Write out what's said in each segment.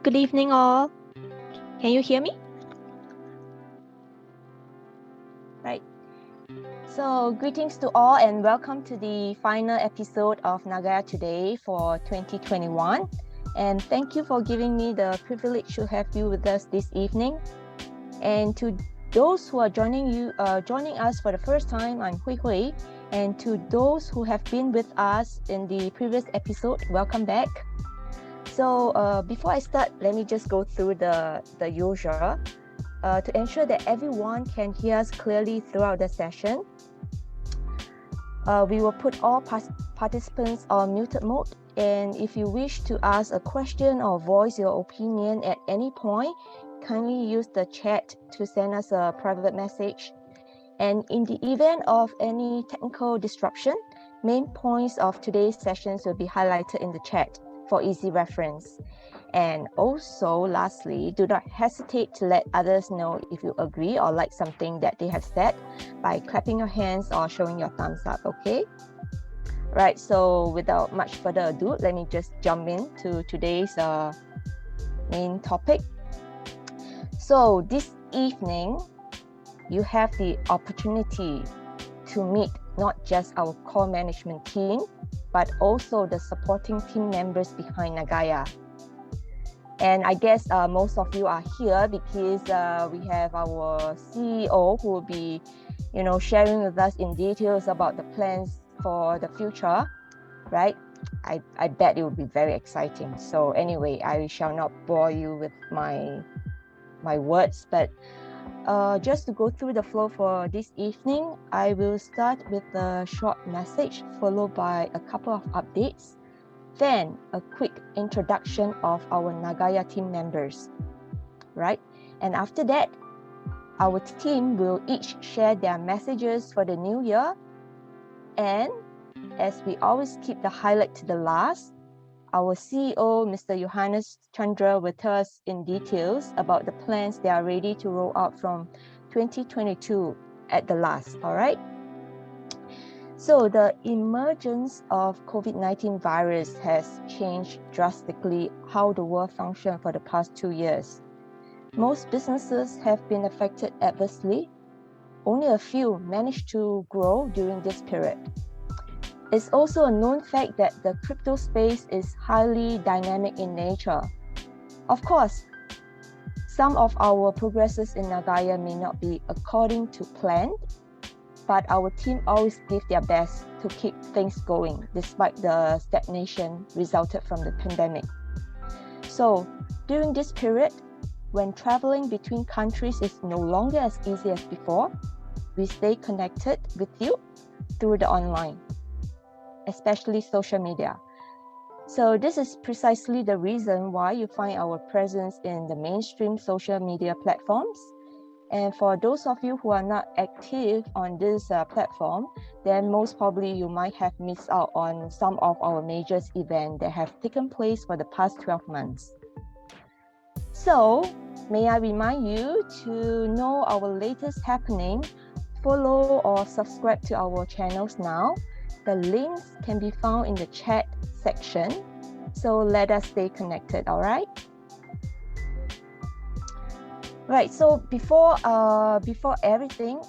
good evening all. Can you hear me? Right. So greetings to all and welcome to the final episode of Nagaya Today for 2021. And thank you for giving me the privilege to have you with us this evening. And to those who are joining us for the first time, I'm Hui Hui. And to those who have been with us in the previous episode, welcome back. So before I start, let me just go through the usual. To ensure that everyone can hear us clearly throughout the session, we will put all participants on muted mode. And if you wish to ask a question or voice your opinion at any point, kindly use the chat to send us a private message. And in the event of any technical disruption, main points of today's sessions will be highlighted in the chat for easy reference. And also, lastly, do not hesitate to let others know if you agree or like something that they have said by clapping your hands or showing your thumbs up, okay? Right, so without much further ado, let me just jump into today's main topic. So this evening, you have the opportunity to meet not just our core management team, but also the supporting team members behind Nagaya. And I guess most of you are here because we have our CEO who will be, sharing with us in details about the plans for the future, right? I bet it will be very exciting. So anyway, I shall not bore you with my words, but just to go through the flow for this evening, I will start with a short message followed by a couple of updates. Then a quick introduction of our Nagaya team members, right? And after that, our team will each share their messages for the new year. And as we always keep the highlight to the last, our CEO, Mr. Yohannes Tjandra, will tell us in details about the plans they are ready to roll out from 2022 at the last, all right? So the emergence of COVID-19 virus has changed drastically how the world functioned for the past 2 years. Most businesses have been affected adversely. Only a few managed to grow during this period. It's also a known fact that the crypto space is highly dynamic in nature. Of course, some of our progresses in Nagaya may not be according to plan, but our team always give their best to keep things going despite the stagnation resulted from the pandemic. So during this period, when traveling between countries is no longer as easy as before, we stay connected with you through the online, especially social media. So this is precisely the reason why you find our presence in the mainstream social media platforms. And for those of you who are not active on this platform, then most probably you might have missed out on some of our major events that have taken place for the past 12 months. So may I remind you to know our latest happening, follow or subscribe to our channels now. The links can be found in the chat section. So let us stay connected, all right? Right, so before everything,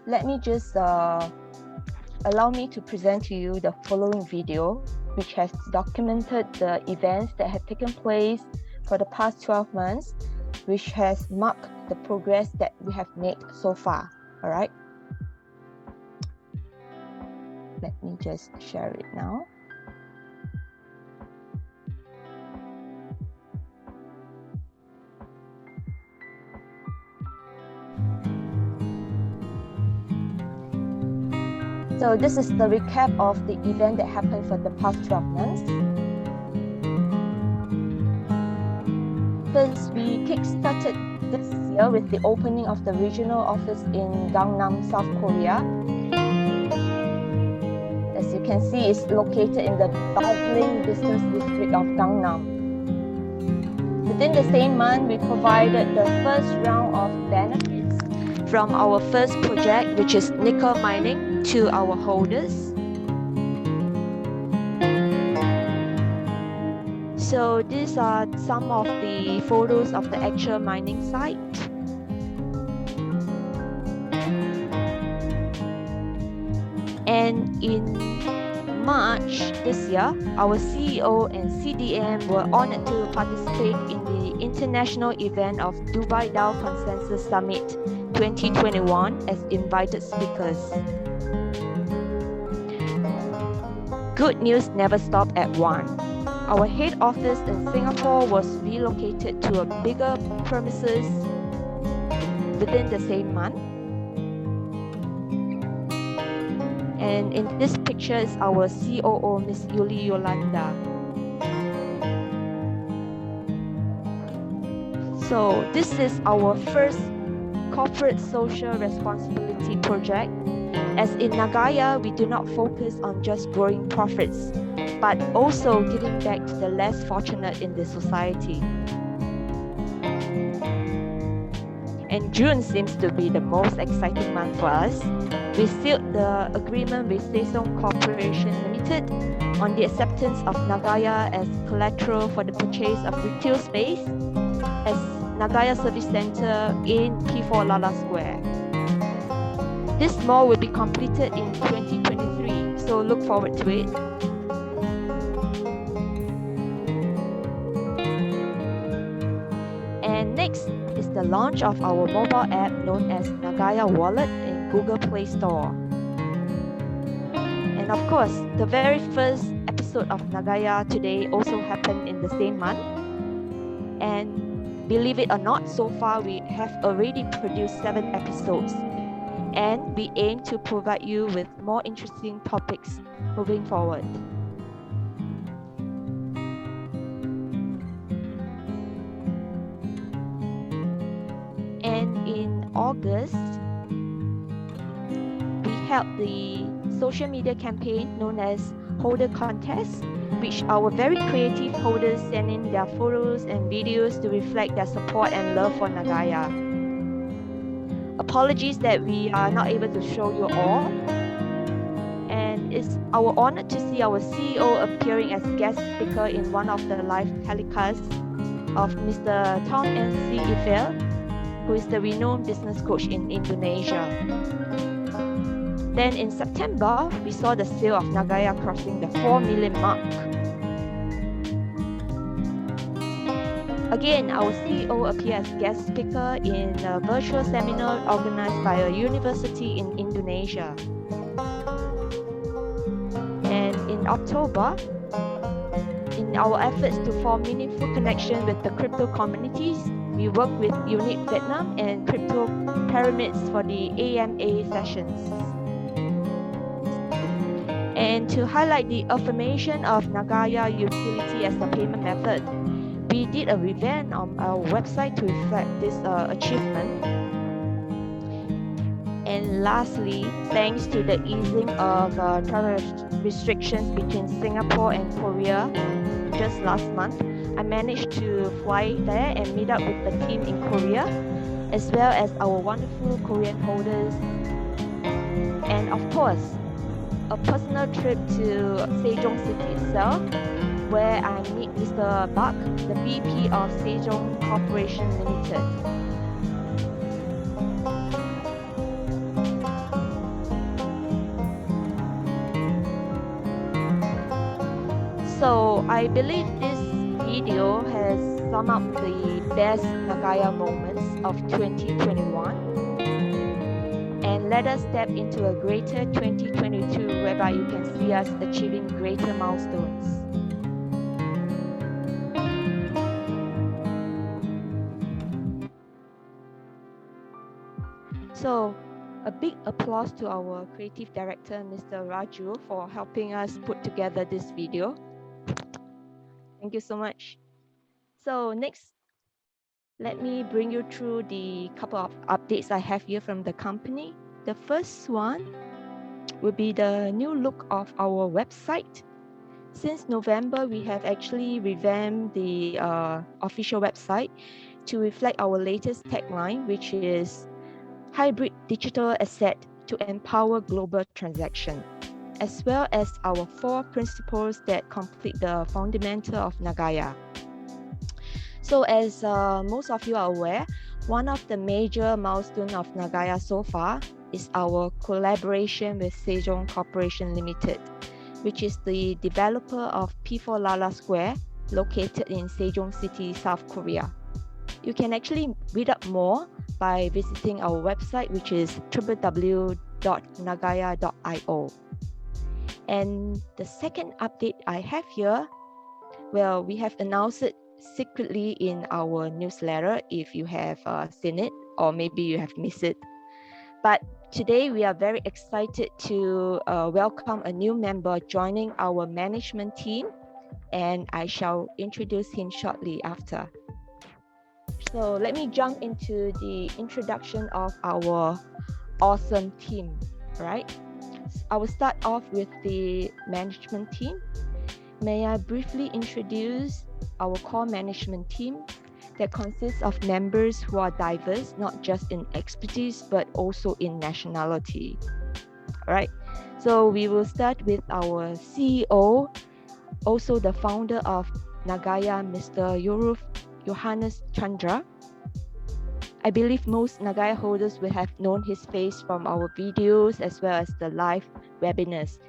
let me just allow me to present to you the following video, which has documented the events that have taken place for the past 12 months, which has marked the progress that we have made so far, all right? Let me just share it now. So this is the recap of the event that happened for the past 12 months. First, we kick-started this year with the opening of the regional office in Gangnam, South Korea. As you can see, it's located in the bustling business district of Gangnam. Within the same month, we provided the first round of benefits from our first project, which is nickel mining, to our holders. So these are some of the photos of the actual mining site. And in March this year, our CEO and CDM were honored to participate in the international event of Dubai DAO Consensus Summit 2021 as invited speakers. Good news never stopped at one. Our head office in Singapore was relocated to a bigger premises within the same month. And in this picture is our COO, Miss Yuli Yolanda. So this is our first corporate social responsibility project. As in Nagaya, we do not focus on just growing profits, but also giving back to the less fortunate in the society. And June seems to be the most exciting month for us. We sealed the agreement with Saison Corporation Limited on the acceptance of Nagaya as collateral for the purchase of retail space as Nagaya Service Center in P4 Lala Square. This mall will be completed in 2023, so look forward to it. And next is the launch of our mobile app known as Nagaya Wallet in Google Play Store. And of course, the very first episode of Nagaya Today also happened in the same month. And believe it or not, so far we have already produced 7 episodes. And we aim to provide you with more interesting topics moving forward. And in August, we held the social media campaign known as Holder Contest, which our very creative holders sent in their photos and videos to reflect their support and love for Nagaya. Apologies that we are not able to show you all. And it's our honor to see our CEO appearing as guest speaker in one of the live telecasts of Mr. Tom N.C. Ifel, who is the renowned business coach in Indonesia. Then in September, we saw the sale of Nagaya crossing the 4 million mark. Again, our CEO appeared as guest speaker in a virtual seminar organized by a university in Indonesia. And in October, in our efforts to form meaningful connection with the crypto communities, we worked with Unique Vietnam and Crypto Pyramids for the AMA sessions. And to highlight the affirmation of Nagaya utility as a payment method, we did a revamp on our website to reflect this achievement. And lastly, thanks to the easing of travel restrictions between Singapore and Korea just last month, I managed to fly there and meet up with the team in Korea, as well as our wonderful Korean holders. And of course, a personal trip to Sejong City itself, where I meet Mr. Buck, the VP of Sejong Corporation Limited. So I believe this video has summed up the best Nagaya moments of 2021. And let us step into a greater 2022 whereby you can see us achieving greater milestones. So a big applause to our creative director, Mr. Raju, for helping us put together this video. Thank you so much. So next, let me bring you through the couple of updates I have here from the company. The first one will be the new look of our website. Since November, we have actually revamped the official website to reflect our latest tagline, which is hybrid digital asset to empower global transaction. as well as our 4 principles that complete the fundamental of Nagaya. So as most of you are aware, one of the major milestones of Nagaya so far is our collaboration with Sejong Corporation Limited, which is the developer of P4 Lala Square, located in Sejong City, South Korea. You can actually read up more by visiting our website, which is www.nagaya.io. And the second update I have here, well, we have announced it secretly in our newsletter if you have seen it, or maybe you have missed it. But today we are very excited to welcome a new member joining our management team, and I shall introduce him shortly after. So let me jump into the introduction of our awesome team, right? I will start off with the management team. May I briefly introduce our core management team that consists of members who are diverse, not just in expertise, but also in nationality. All right, so we will start with our CEO, also the founder of Nagaya, Mr. Yohannes Tjandra. I believe most Nagaya holders will have known his face from our videos as well as the live webinars.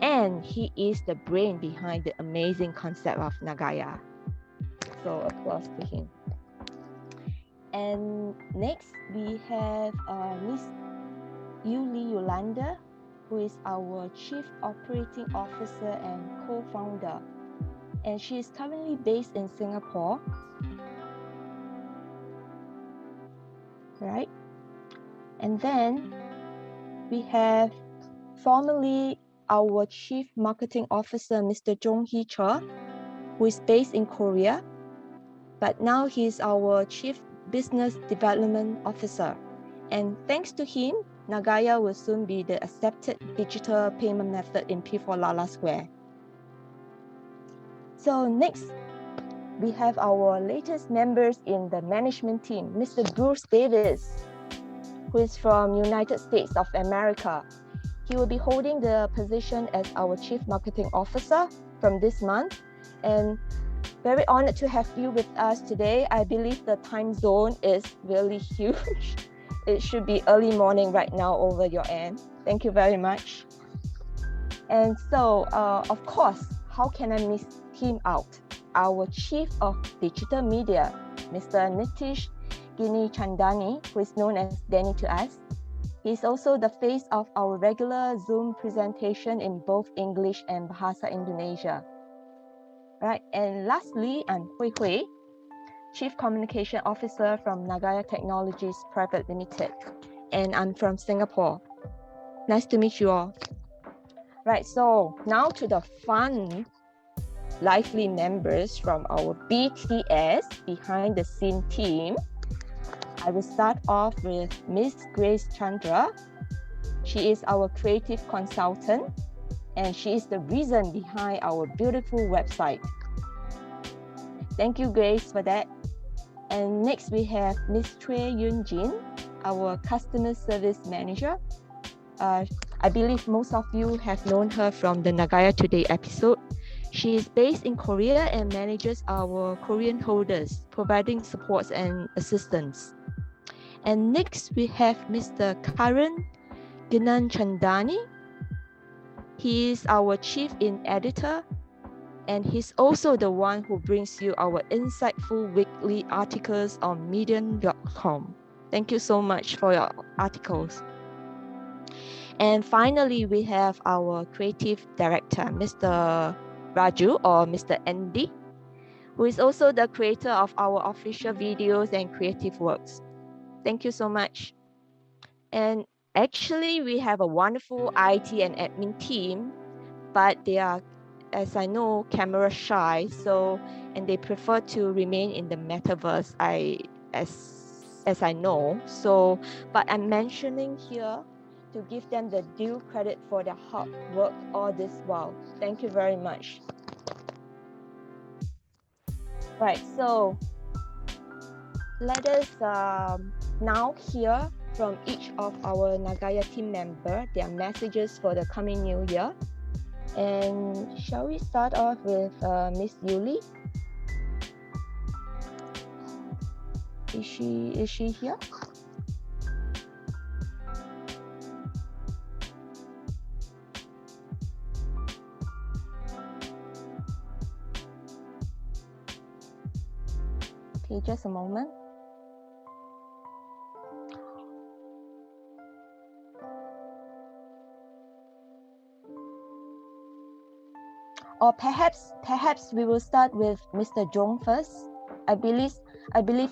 And he is the brain behind the amazing concept of Nagaya. So applause to him. And next we have Miss Yuli Yolanda, who is our Chief Operating Officer and co-founder. And she is currently based in Singapore. Right? And then we have formerly our Chief Marketing Officer, Mr. Jong Hee Cho, who is based in Korea, but now he's our Chief Business Development Officer. And thanks to him, Nagaya will soon be the accepted digital payment method in P4 Lala Square. So next, we have our latest members in the management team, Mr. Bruce Davis, who is from United States of America. He will be holding the position as our Chief Marketing Officer from this month. And very honored to have you with us today. I believe the time zone is really huge. It should be early morning right now over your end. Thank you very much. And so, of course, how can I miss him out? Our Chief of Digital Media, Mr. Nitish Gini Chandani, who is known as Danny to us. He's also the face of our regular Zoom presentation in both English and Bahasa Indonesia. Right, and lastly, I'm Hui Hui, Chief Communication Officer from Nagaya Technologies Private Limited, and I'm from Singapore. Nice to meet you all. Right, so now to the fun, lively members from our BTS, behind the scene team. I will start off with Miss Grace Chandra. She is our creative consultant, and she is the reason behind our beautiful website. Thank you, Grace, for that. And next we have Miss Choi Yun Jin, our customer service manager. I believe most of you have known her from the Nagaya Today episode. She is based in Korea and manages our Korean holders, providing support and assistance. And next we have Mr. Karan Ginan Chandani. He is our chief editor, and he's also the one who brings you our insightful weekly articles on medium.com. Thank you so much for your articles. And finally, we have our creative director, Mr. Raju, or Mr. Andy, who is also the creator of our official videos and creative works. Thank you so much. And actually, we have a wonderful IT and admin team, but they are, as I know, camera shy, and they prefer to remain in the metaverse, as I know. So, but I'm mentioning here to give them the due credit for their hard work all this while. Thank you very much. Right, so let us now hear from each of our Nagaya team members their messages for the coming new year. And shall we start off with Miss Yuli? Is she here? Okay, just a moment. Or perhaps we will start with Mr. Jong first. I believe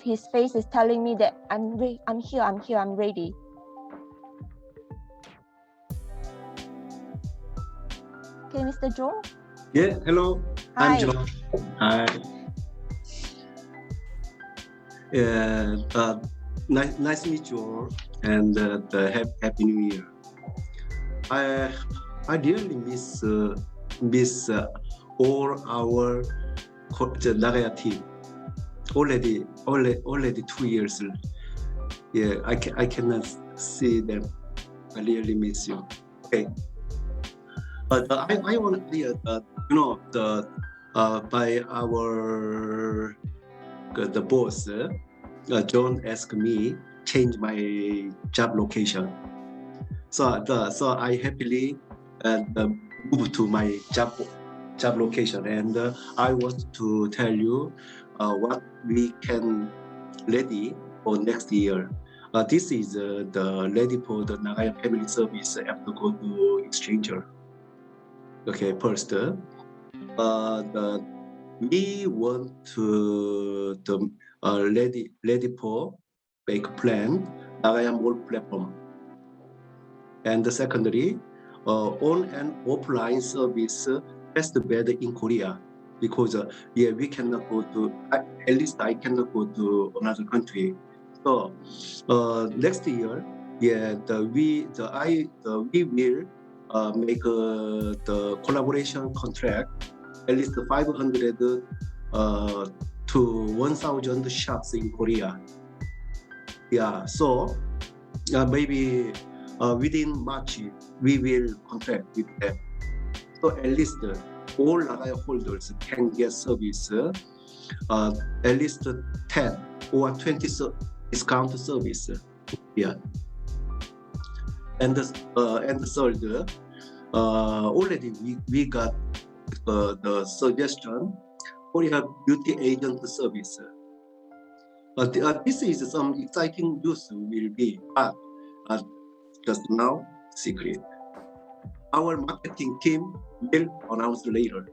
his face is telling me that I'm here, I'm ready. Okay, Mr. Jong. Yeah, hello. Hi. I'm John. Hi. Nice to meet you all, and happy New Year. I really miss all our Nagaya team. Already 2 years. Yeah, I cannot see them. I really miss you. Okay. But I want to clear that by our the boss, John asked me change my job location. So I happily moved to my job location, and I want to tell you what we can ready for next year. This is the ready for the Nagaya family service after go to exchanger. Okay, first, we want to ready for make plan Nagaya Mall platform, and secondly, on and offline service best better in Korea, because we cannot go to, at least I cannot go to another country. So next year, we will make the collaboration contract at least 500 to 1,000 shops in Korea. Yeah, so maybe within March we will contract with them. So at least all Nagaya holders can get service at least 10 or 20 discount service. Yeah. And the third, already we got the suggestion for your beauty agent service. This is some exciting news will be, but just now secret. Our marketing team will announce later.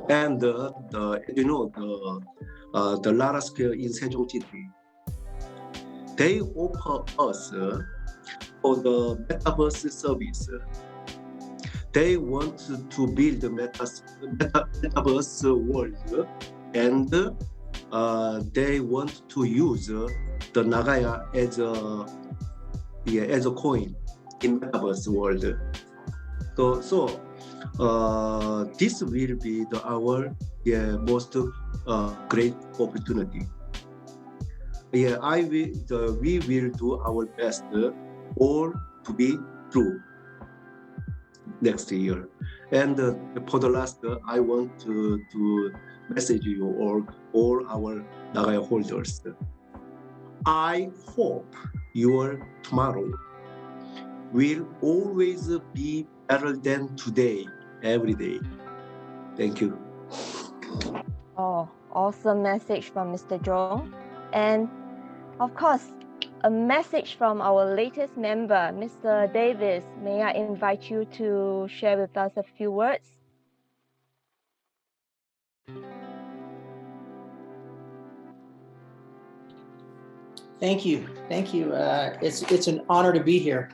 And the Lara Square in Sejong City, they offer us for the metaverse service. They want to build the metaverse world, and they want to use the Nagaya as a coin in metaverse world. So this will be our most great opportunity. We will do our best all to be true next year. And for the last, I want to message you all our Nagaya holders. I hope your tomorrow will always be better than today, every day. Thank you. Oh, awesome message from Mr. Jong. And of course, a message from our latest member, Mr. Davis. May I invite you to share with us a few words? Thank you. It's an honor to be here.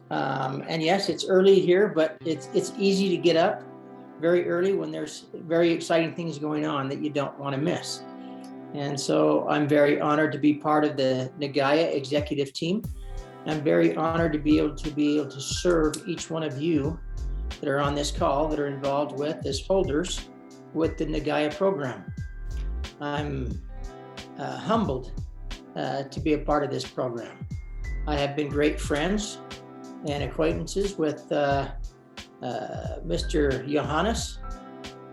And yes, it's early here, but it's easy to get up very early when there's very exciting things going on that you don't want to miss. And so I'm very honored to be part of the Nagaya executive team. I'm very honored to be able to serve each one of you that are on this call, that are involved with as holders with the Nagaya program. I'm humbled to be a part of this program. I have been great friends and acquaintances with Mr. Yohannes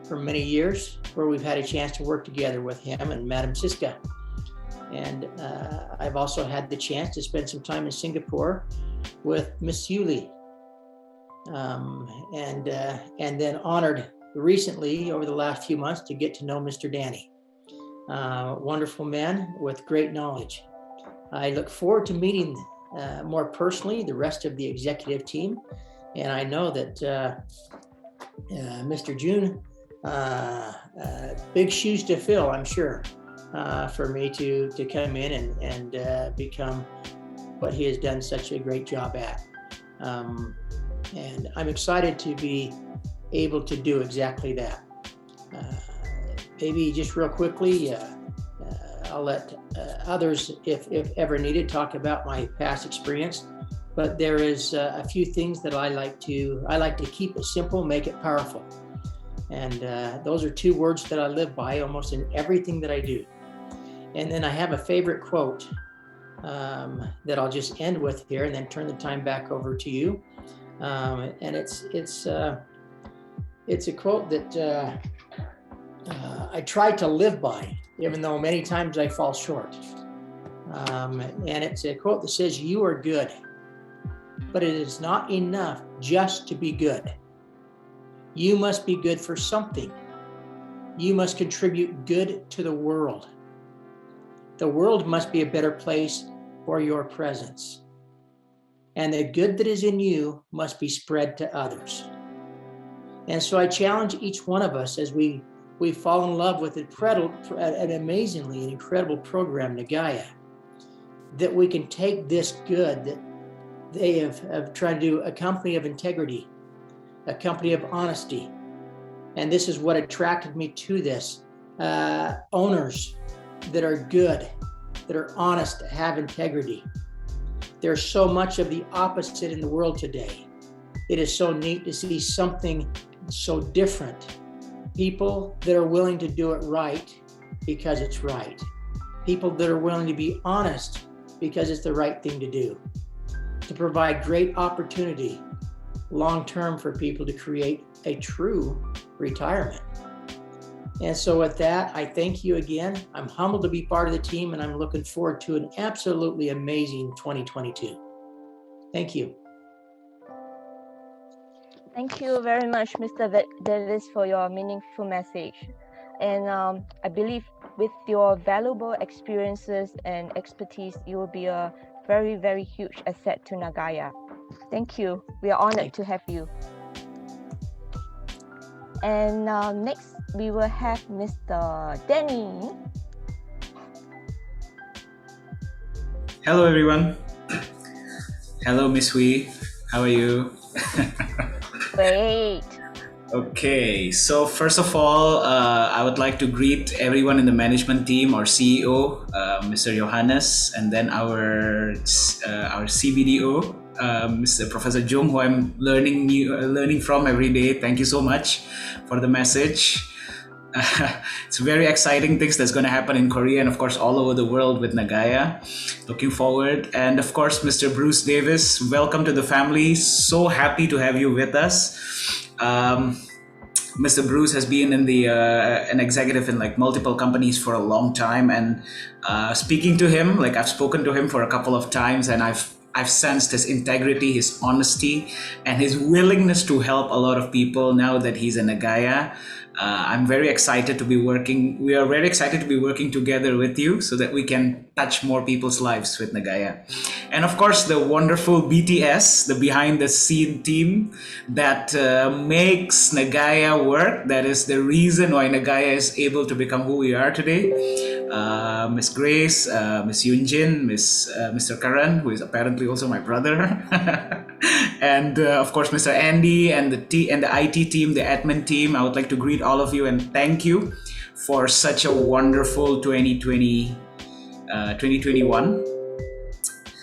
for many years, where we've had a chance to work together with him and Madam Siska. And I've also had the chance to spend some time in Singapore with Miss Yuli. And then honored recently over the last few months to get to know Mr. Danny. Wonderful man with great knowledge. I look forward to meeting more personally the rest of the executive team. And I know that Mr. June, big shoes to fill, I'm sure, for me to come in and become what he has done such a great job at. And I'm excited to be able to do exactly that. Maybe just real quickly, I'll let others, if ever needed, talk about my past experience. But there is a few things that I like to keep it simple, make it powerful. And those are two words that I live by almost in everything that I do. And then I have a favorite quote that I'll just end with here and then turn the time back over to you. And it's a quote that I try to live by, even though many times I fall short. And it's a quote that says, "You are good, but it is not enough just to be good. You must be good for something. You must contribute good to the world. The world must be a better place for your presence. And the good that is in you must be spread to others." And so I challenge each one of us as we fall in love with an amazingly incredible program, Nagaya, that we can take this good that they have tried to do, a company of integrity, a company of honesty. And this is what attracted me to this. Owners that are good, that are honest, have integrity. There's so much of the opposite in the world today. It is so neat to see something so different. People that are willing to do it right because it's right. People that are willing to be honest because it's the right thing to do. To provide great opportunity long-term for people to create a true retirement. And so with that, I thank you again. I'm humbled to be part of the team, and I'm looking forward to an absolutely amazing 2022. Thank you. Thank you very much, Mr. Vales, for your meaningful message. And I believe with your valuable experiences and expertise, you will be a very, very huge asset to Nagaya. Thank you. We are honored to have you. And next, we will have Mr. Danny. Hello, everyone. Hello, Miss Hui. How are you? Great. Okay, so first of all, I would like to greet everyone in the management team, our CEO, Mr. Yohannes, and then our CBDO, Mr. Professor Jung, who I'm learning from every day. Thank you so much for the message. It's very exciting things that's going to happen in Korea and of course all over the world with Nagaya. Looking forward. And of course, Mr. Bruce Davis, welcome to the family. So happy to have you with us. Mr. Bruce has been in an executive in like multiple companies for a long time, and speaking to him, like I've spoken to him for a couple of times, and I've sensed his integrity, his honesty, and his willingness to help a lot of people now that he's in Nagaya. I'm very excited to be working. We are very excited to be working together with you so that we can touch more people's lives with Nagaya. And of course, the wonderful BTS, the behind the scene team that makes Nagaya work. That is the reason why Nagaya is able to become who we are today. Miss Grace, Miss Yunjin, Mr. Karan, who is apparently also my brother. And of course, Mr. Andy and the IT team, the admin team. I would like to greet all of you and thank you for such a wonderful 2021.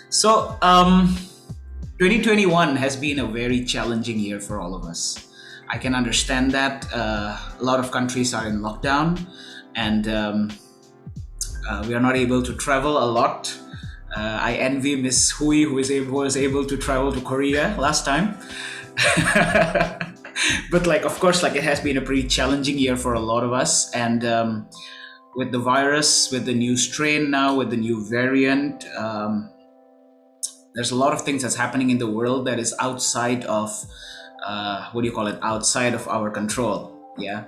So 2021 has been a very challenging year for all of us. I can understand that. A lot of countries are in lockdown, and we are not able to travel a lot. I envy Miss Hui, who was able to travel to Korea last time. But like, of course, like it has been a pretty challenging year for a lot of us. And with the virus, with the new strain now, with the new variant, there's a lot of things that's happening in the world that is outside of, outside of our control. Yeah.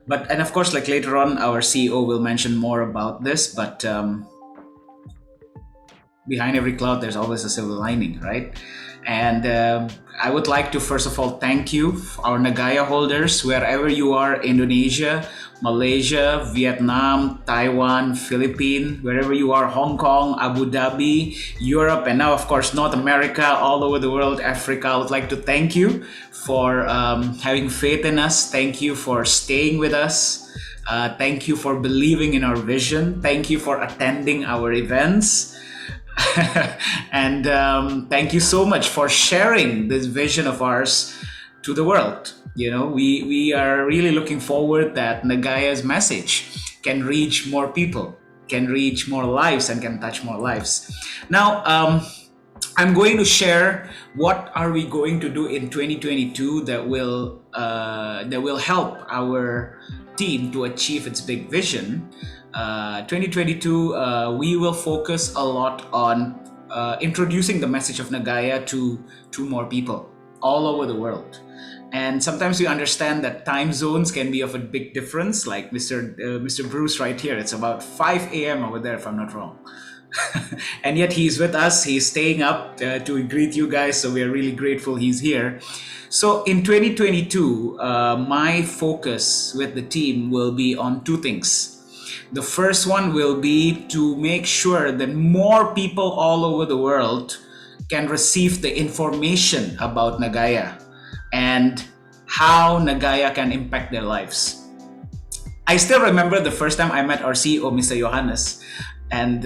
But, and of course, like later on, our CEO will mention more about this, but behind every cloud, there's always a silver lining, right? And I would like to, first of all, thank you, our Nagaya holders, wherever you are, Indonesia, Malaysia, Vietnam, Taiwan, Philippines, wherever you are, Hong Kong, Abu Dhabi, Europe, and now, of course, North America, all over the world, Africa. I would like to thank you for having faith in us. Thank you for staying with us. Thank you for believing in our vision. Thank you for attending our events. And thank you so much for sharing this vision of ours to the world. You know, we are really looking forward that Nagaya's message can reach more people, can reach more lives, and can touch more lives. Now, I'm going to share what are we going to do in 2022 that will help our team to achieve its big vision. 2022, we will focus a lot on introducing the message of Nagaya to more people all over the world. And sometimes we understand that time zones can be of a big difference, like Mr. Bruce right here. It's about 5 a.m. over there, if I'm not wrong. And yet he's with us. He's staying up to greet you guys. So we are really grateful he's here. So in 2022, my focus with the team will be on two things. The first one will be to make sure that more people all over the world can receive the information about Nagaya and how Nagaya can impact their lives. I still remember the first time I met our CEO, Mr. Yohannes, and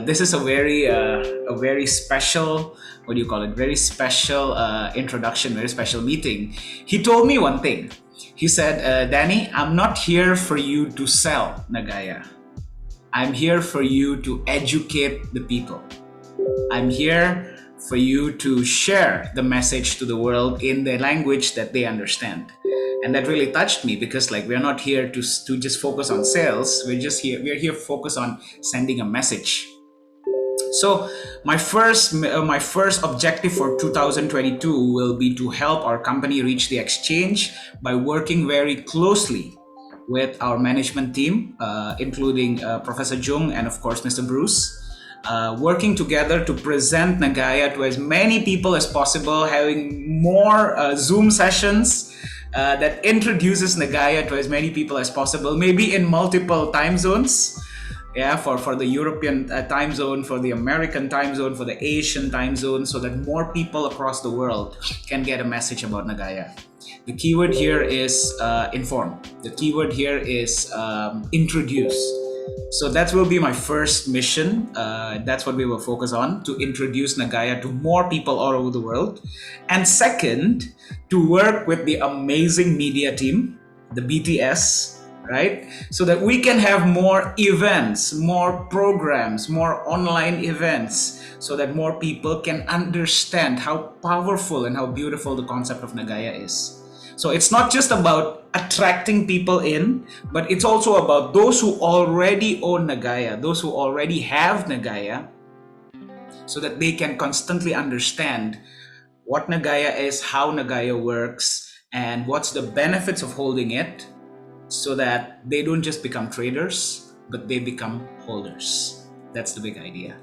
this is a very special, very special introduction, very special meeting. He told me one thing. He said, Danny, I'm not here for you to sell Nagaya. I'm here for you to educate the people. I'm here for you to share the message to the world in the language that they understand. And that really touched me because like we're not here to just focus on sales. We're here focused on sending a message. So my first objective for 2022 will be to help our company reach the exchange by working very closely with our management team, including Professor Jung and of course Mr. Bruce, working together to present Nagaya to as many people as possible, having more Zoom sessions that introduces Nagaya to as many people as possible, maybe in multiple time zones. Yeah, for the European time zone, for the American time zone, for the Asian time zone, so that more people across the world can get a message about Nagaya. The keyword here is inform. The keyword here is introduce. So that will be my first mission. That's what we will focus on, to introduce Nagaya to more people all over the world. And second, to work with the amazing media team, the BTS, right? So that we can have more events, more programs, more online events, so that more people can understand how powerful and how beautiful the concept of Nagaya is. So it's not just about attracting people in, but it's also about those who already own Nagaya, those who already have Nagaya, so that they can constantly understand what Nagaya is, how Nagaya works, and what's the benefits of holding it, so that they don't just become traders, but they become holders. That's the big idea.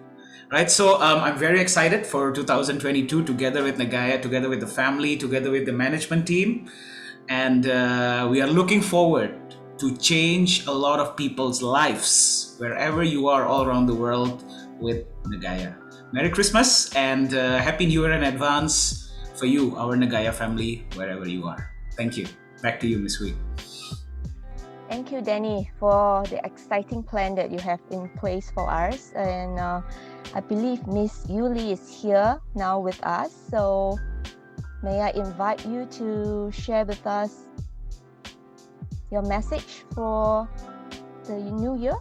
Right, so I'm very excited for 2022, together with Nagaya, together with the family, together with the management team. And we are looking forward to change a lot of people's lives, wherever you are all around the world, with Nagaya. Merry Christmas and Happy New Year in advance for you, our Nagaya family, wherever you are. Thank you. Back to you, Ms. Hui. Thank you, Danny, for the exciting plan that you have in place for us. And I believe Miss Yuli is here now with us. So may I invite you to share with us your message for the new year,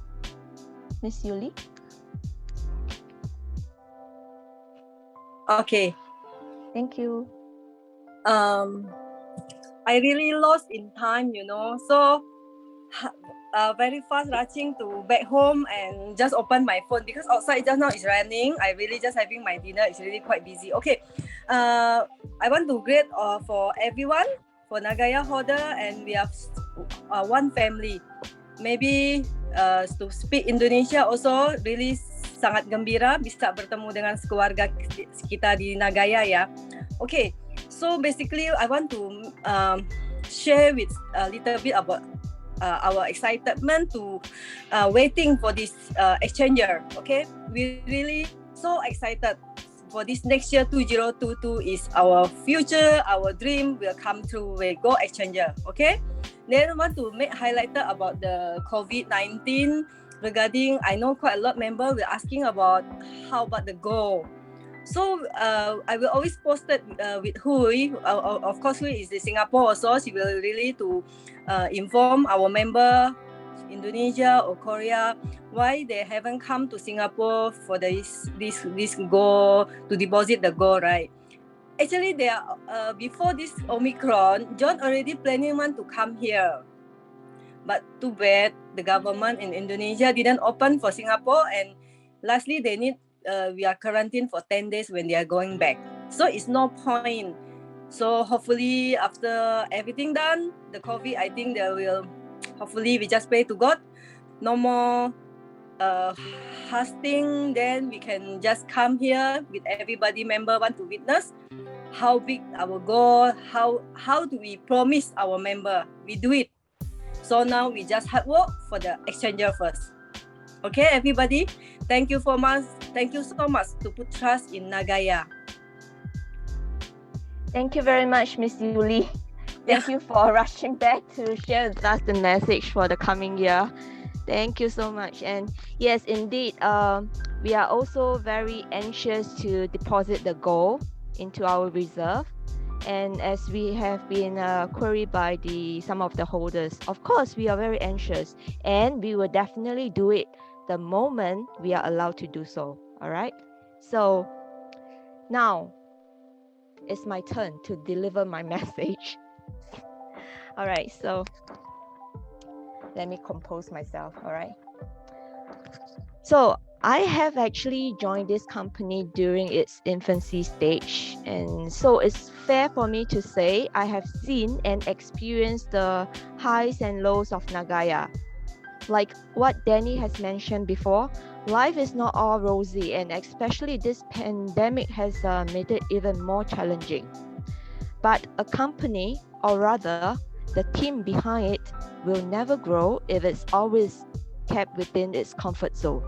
Miss Yuli? Okay. Thank you. I really lost in time, So very fast rushing to back home and just open my phone because outside just now is raining. I really just having my dinner. It's really quite busy. Okay, I want to greet for everyone for Nagaya holder, and we have one family. Maybe to speak Indonesia also really sangat gembira bisa bertemu dengan keluarga kita di Nagaya ya. Okay, so basically I want to share with a little bit about our excitement to waiting for this exchanger. Okay, we really so excited for this next year 2022 is our future, our dream will come true. We go exchanger. Okay, then I want to make highlighter about the COVID-19 regarding. I know quite a lot member were asking about how about the goal. So I will always post it with Hui. Of course, Hui is the Singapore also. She will really to inform our member Indonesia or Korea why they haven't come to Singapore for this goal to deposit the gold, right? Actually, they are before this Omicron, John already planning want to come here. But too bad the government in Indonesia didn't open for Singapore, and lastly they need we are quarantined for 10 days when they are going back. So it's no point. So hopefully after everything done, the COVID, I think they will, hopefully we just pray to God, no more fasting, then we can just come here with everybody member want to witness how big our goal, how do we promise our member, we do it. So now we just hard work for the exchanger first. Okay, everybody. Thank you so much. Thank you so much to put trust in Nagaya. Thank you very much, Miss Yuli. Thank you for rushing back to share with us the message for the coming year. Thank you so much. And yes, indeed, we are also very anxious to deposit the gold into our reserve. And as we have been queried by some of the holders, of course, we are very anxious, and we will definitely do it the moment we are allowed to do so. All right. So now it's my turn to deliver my message. All right. So let me compose myself. All right. So I have actually joined this company during its infancy stage, and so it's fair for me to say I have seen and experienced the highs and lows of Nagaya. Like what Danny has mentioned before, life is not all rosy, and especially this pandemic has made it even more challenging. But a company, or rather the team behind it, will never grow if it's always kept within its comfort zone.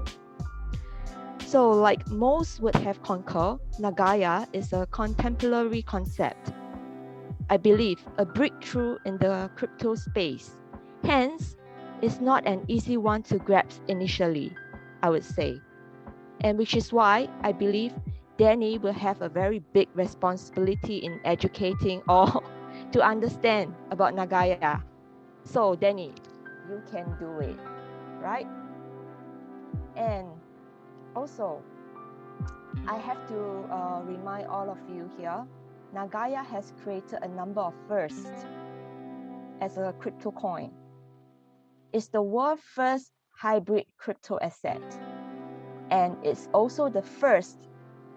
So like most would have concurred, Nagaya is a contemporary concept. I believe a breakthrough in the crypto space. Hence, it's not an easy one to grasp initially, I would say. And which is why I believe Danny will have a very big responsibility in educating all to understand about Nagaya. So Danny, you can do it, right? And also, I have to remind all of you here, Nagaya has created a number of firsts as a crypto coin. It's the world's first hybrid crypto asset, and it's also the first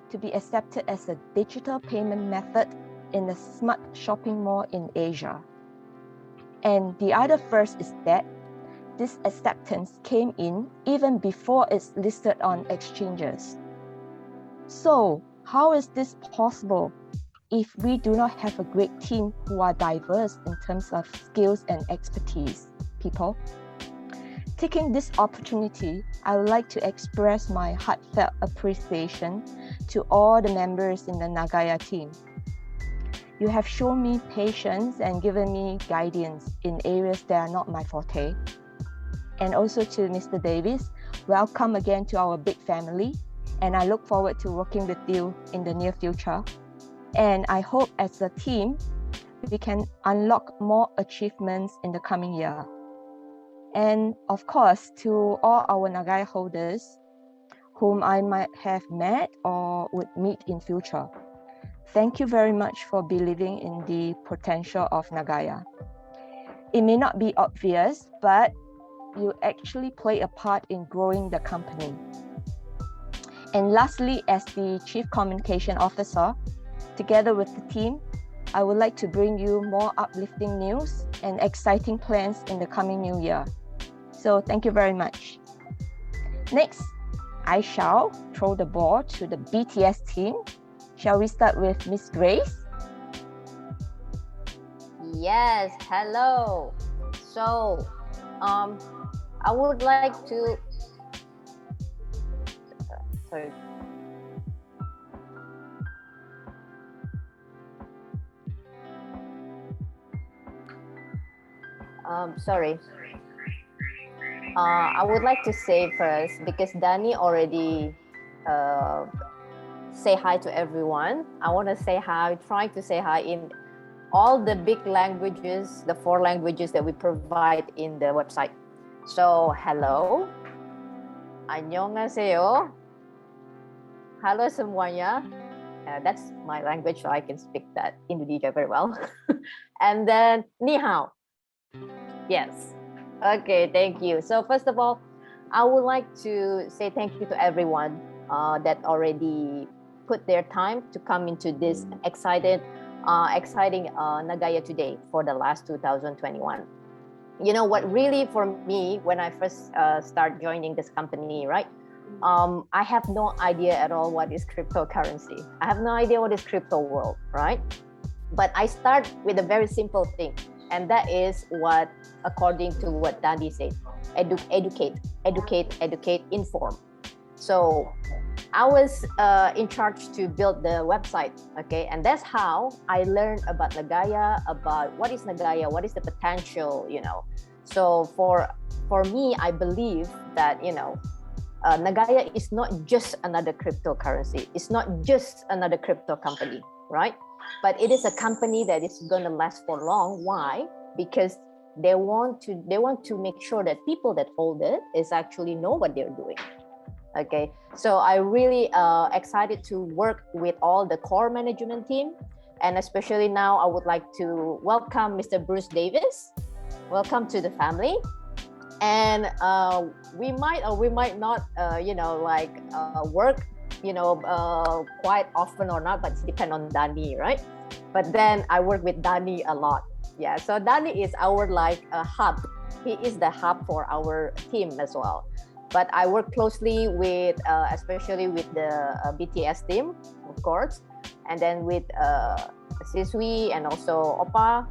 to be accepted as a digital payment method in a smart shopping mall in Asia. And the other first is that this acceptance came in even before it's listed on exchanges. So how is this possible if we do not have a great team who are diverse in terms of skills and expertise, people? Taking this opportunity, I would like to express my heartfelt appreciation to all the members in the Nagaya team. You have shown me patience and given me guidance in areas that are not my forte. And also to Mr. Davis, welcome again to our big family. And I look forward to working with you in the near future. And I hope as a team, we can unlock more achievements in the coming year. And of course, to all our Nagaya holders, whom I might have met or would meet in future, thank you very much for believing in the potential of Nagaya. It may not be obvious, but you actually play a part in growing the company. And lastly, as the Chief Communication Officer, together with the team, I would like to bring you more uplifting news and exciting plans in the coming new year. So thank you very much. Next, I shall throw the ball to the BTS team. Shall we start with Miss Grace? Yes, hello. So, I would like to, sorry. Sorry. I would like to say first, because Danny already say hi to everyone. I want to say hi, trying to say hi in all the big languages, the 4 languages that we provide in the website. So, hello. Annyeonghaseyo. Hello semuanya. That's my language, so I can speak that Indonesia very well. And then, ni hao. Yes. Okay, thank you. So first of all, I would like to say thank you to everyone that already put their time to come into this exciting Nagaya Today for the last 2021. You know what, really for me, when I first start joining this company, right? I have no idea at all what is cryptocurrency. I have no idea what is crypto world, right? But I start with a very simple thing. And that is what, according to what Dandy said, educate, inform. So I was in charge to build the website, okay? And that's how I learned about Nagaya, about what is Nagaya, what is the potential, you know? So for me, I believe that, you know, Nagaya is not just another cryptocurrency. It's not just another crypto company, right? But it is a company that is going to last for long. Why? Because they want to make sure that people that hold it is actually know what they're doing. Okay, so I really excited to work with all the core management team, and especially now I would like to welcome Mr. Bruce Davis. Welcome to the family. And we might or we might not, you know, like work, you know, quite often or not, but it depends on Danny, right? But then I work with Danny a lot. Yeah, so Danny is our like hub. He is the hub for our team as well. But I work closely with, especially with the BTS team, of course, and then with Siswi and also Opa,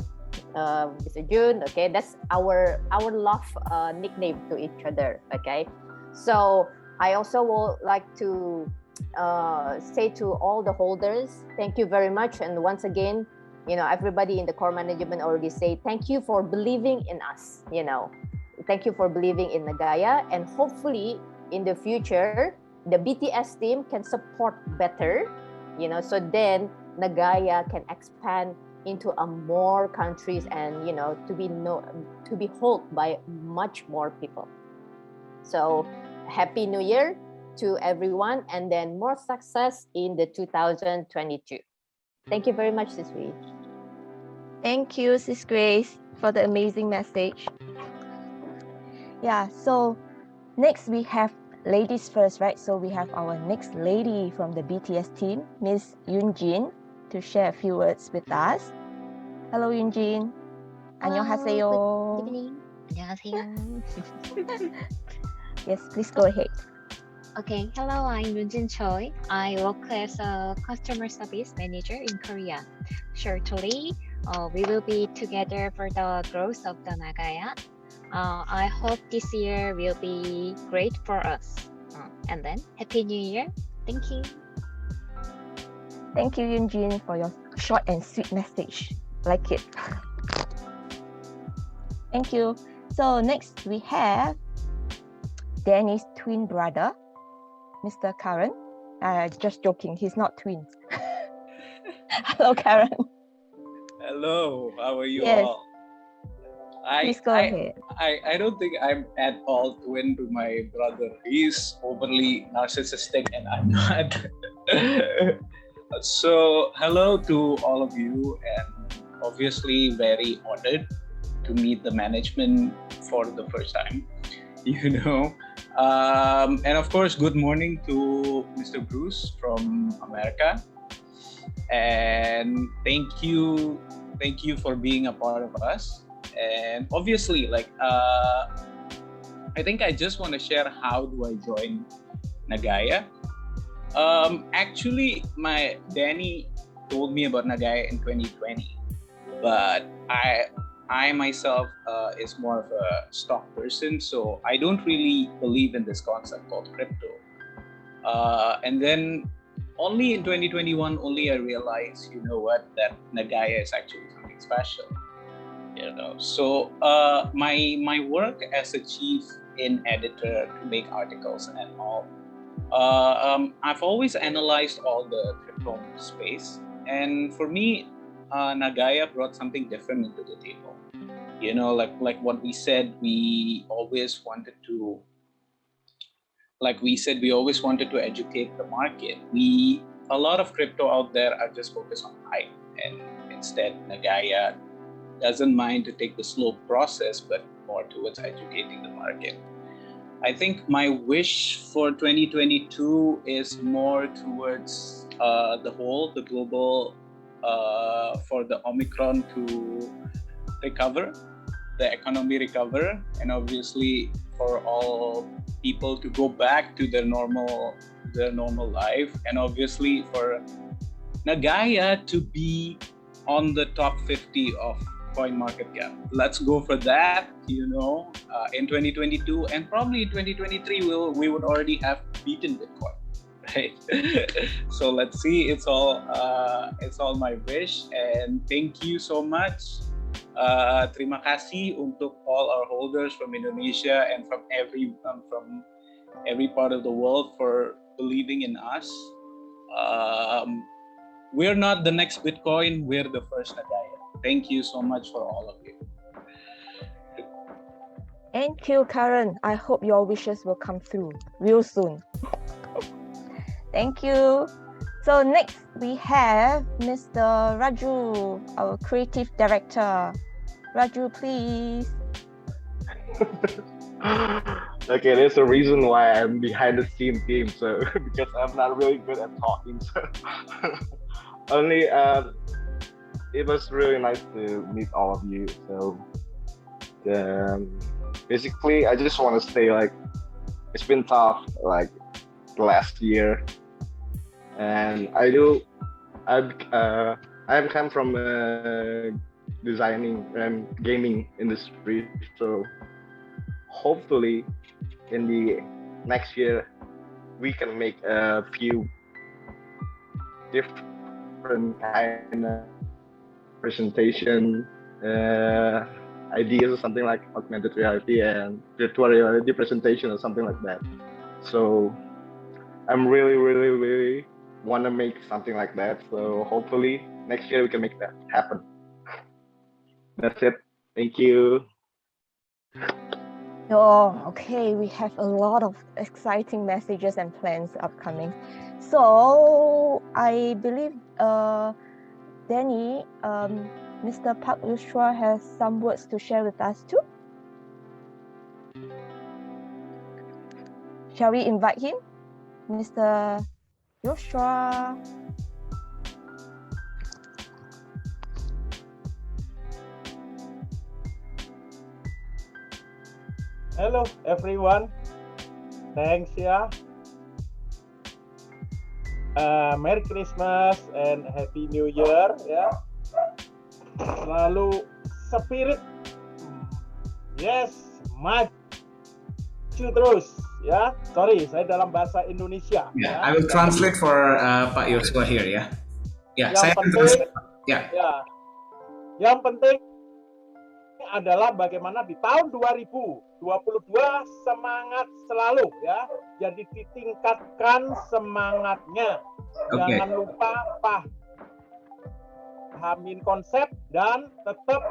Mr. Jun. Okay, that's our love nickname to each other. Okay, so I also would like to say to all the holders, thank you very much. And once again, you know, everybody in the core management already say thank you for believing in us. You know, thank you for believing in Nagaya, and hopefully in the future the BTS team can support better, you know, so then Nagaya can expand into more countries and, you know, to be held by much more people. So happy new year to everyone, and then more success in the 2022. Thank you very much, Sis Wee. Thank you, Sis Grace, for the amazing message. Yeah, so next we have ladies first, right? So we have our next lady from the BTS team, Miss Yoonjin, to share a few words with us. Hello, Yoonjin. 안녕하세요. Good evening. 안녕하세요. Yes, please go ahead. Okay, hello, I'm Yoonjin Choi. I work as a customer service manager in Korea. Shortly, we will be together for the growth of the Nagaya. I hope this year will be great for us. And then, Happy New Year. Thank you. Thank you, Yoonjin, for your short and sweet message. Like it. Thank you. So next we have Danny's twin brother, Mr. Karen. Just joking, he's not twins. Hello, Karen. Hello, how are you Yes. all? Please go ahead. I don't think I'm at all twin to my brother. He's overly narcissistic and I'm not. So, hello to all of you, and obviously very honored to meet the management for the first time. And of course, good morning to Mr. Bruce from America, and thank you for being a part of us. And obviously, I think I just want to share how do I join Nagaya. Actually, my Danny told me about Nagaya in 2020, but I myself is more of a stock person, so I don't really believe in this concept called crypto. And then only in 2021, only I realized, that Nagaya is actually something special. So my work as a chief in editor to make articles and all. I've always analyzed all the crypto space, and for me, Nagaya brought something different into the table. Like what we said, we always wanted to. Like we said, we always wanted to educate the market. A lot of crypto out there are just focused on hype, and instead, Nagaya doesn't mind to take the slow process, but more towards educating the market. I think my wish for 2022 is more towards the global, for the Omicron to recover, the economy recover, and obviously for all people to go back to their normal life, and obviously for Nagaya to be on the top 50 of coin market cap. Let's go for that, in 2022, and probably in 2023 we would already have beaten Bitcoin, right? So let's see. It's all my wish, and thank you so much. Terima kasih untuk all our holders from Indonesia and from every part of the world for believing in us. We're not the next Bitcoin, we're the first Nagaya. Thank you so much for all of you. Thank you, Karen. I hope your wishes will come through real soon. Thank you. So next we have Mr. Raju, our creative director. Raju, please. Okay, there's a reason why I'm behind the scene team. So because I'm not really good at talking. So only it was really nice to meet all of you. So basically, I just want to say it's been tough the last year, and I'm come from designing and gaming industry. So hopefully in the next year we can make a few different kind of presentation ideas or something like augmented reality and virtual reality presentation or something like that. So I'm really want to make something like that. So hopefully next year we can make that happen. That's it. Thank you. Oh, okay. We have a lot of exciting messages and plans upcoming. So I believe Danny, Mr. Park Yusra has some words to share with us too. Shall we invite him? Mr. Yusra. Hello everyone, thanks ya. Merry Christmas and Happy New Year ya. Selalu spirit, yes, maju terus ya. Sorry, saya dalam bahasa Indonesia. Yeah, I will translate for Pak Yosua here ya. Yeah, Yang saya penting, ya. Yang penting adalah bagaimana di tahun 2022 semangat selalu ya. Jadi ditingkatkan semangatnya. Okay. Jangan lupa pahamin konsep dan tetap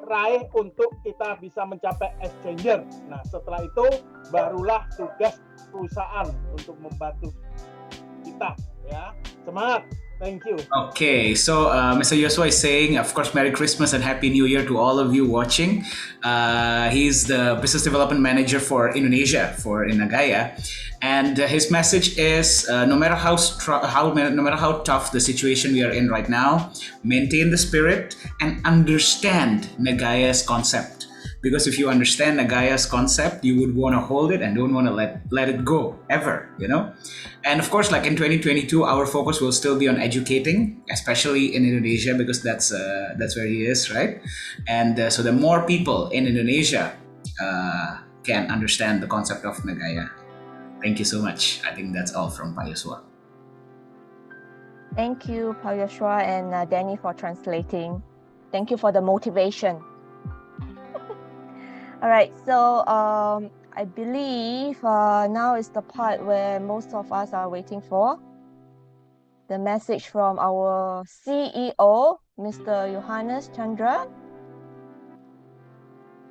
raih untuk kita bisa mencapai exchanger. Nah, setelah itu barulah tugas perusahaan untuk membantu kita ya. Semangat. Thank you. Okay, so Mr. Yosua is saying, of course, Merry Christmas and Happy New Year to all of you watching. He's the Business Development Manager for Indonesia in Nagaya, and his message is: no matter how tough the situation we are in right now, maintain the spirit and understand Nagaya's concept. Because if you understand Nagaya's concept, you would want to hold it and don't want to let it go ever, you know. And of course, like in 2022, our focus will still be on educating, especially in Indonesia, because that's where he is, right? And so the more people in Indonesia can understand the concept of Nagaya. Thank you so much. I think that's all from Pak Yosua. Thank you, Pak Yosua and Danny, for translating. Thank you for the motivation. All right, so I believe now is the part where most of us are waiting for. The message from our CEO, Mr. Yohannes Tjandra.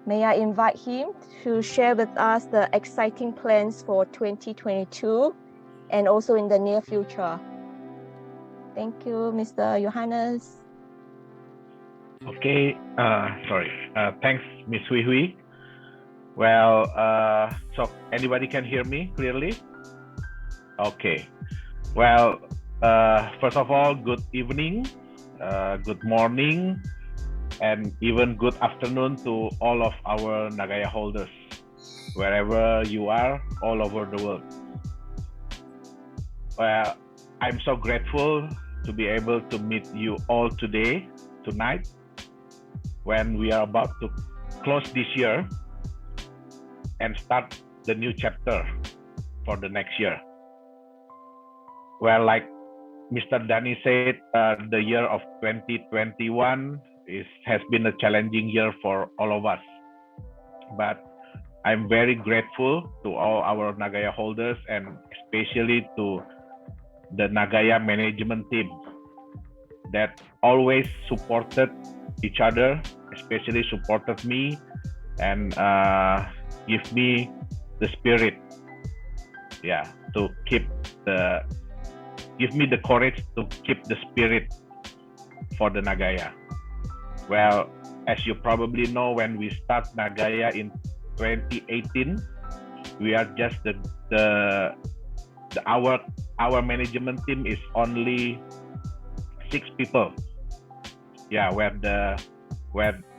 May I invite him to share with us the exciting plans for 2022 and also in the near future. Thank you, Mr. Yohannes. Okay, thanks, Miss Hui Hui. Well, so anybody can hear me clearly? Okay. Well, first of all, good evening, good morning, and even good afternoon to all of our Nagaya holders, wherever you are, all over the world. Well, I'm so grateful to be able to meet you all tonight, when we are about to close this year and start the new chapter for the next year. Well, like Mr. Danny said, the year of 2021 has been a challenging year for all of us. But I'm very grateful to all our Nagaya holders and especially to the Nagaya management team that always supported each other, especially supported me and give me the spirit, to give me the courage to keep the spirit for the Nagaya. Well, as you probably know, when we start Nagaya in 2018, we are just our management team is only 6 people. Yeah, where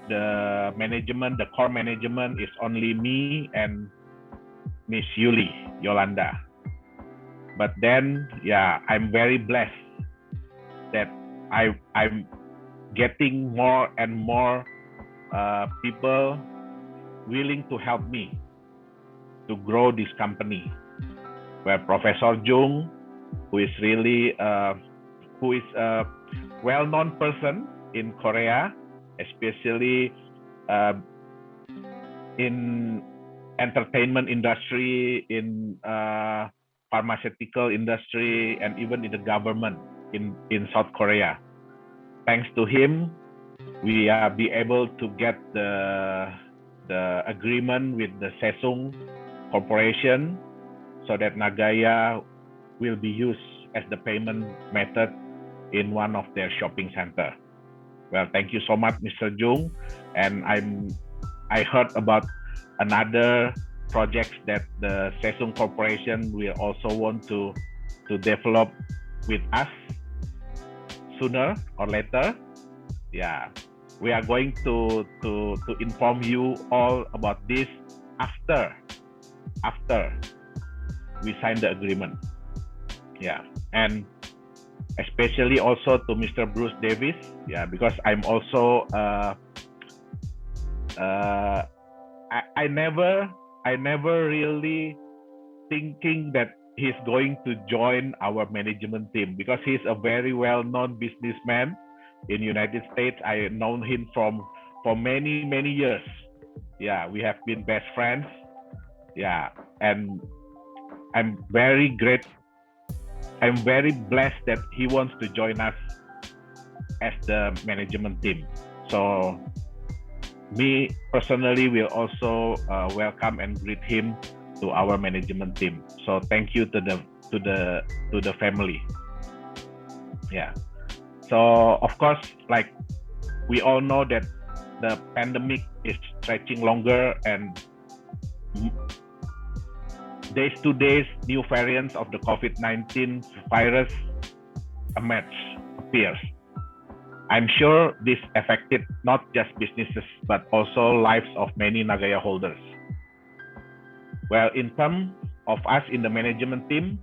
the management, the core management is only me and Miss Yolanda. But then, I'm very blessed that I'm getting more and more people willing to help me to grow this company. Where Professor Jung, who is really a well-known person in Korea, especially in entertainment industry, in pharmaceutical industry, and even in the government in South Korea. Thanks to him, we be able to get the agreement with the Sesung Corporation so that Nagaya will be used as the payment method in one of their shopping center. Well, thank you so much, Mr. Jung. And I heard about another projects that the Sesung Corporation will also want to develop with us sooner or later. Yeah, we are going to inform you all about this after we sign the agreement. Yeah, and especially also to Mr. Bruce Davis. Yeah, because I'm also I never really thinking that he's going to join our management team, because he's a very well-known businessman in United States. I known him for many years. Yeah, we have been best friends. Yeah, and I'm very blessed that he wants to join us as the management team. So me personally will also welcome and greet him to our management team. So thank you to the family. Yeah. So of course, like we all know that the pandemic is stretching longer, and days to days, new variants of the COVID-19 virus appears. I'm sure this affected not just businesses, but also lives of many Nagaya holders. Well, in terms of us in the management team,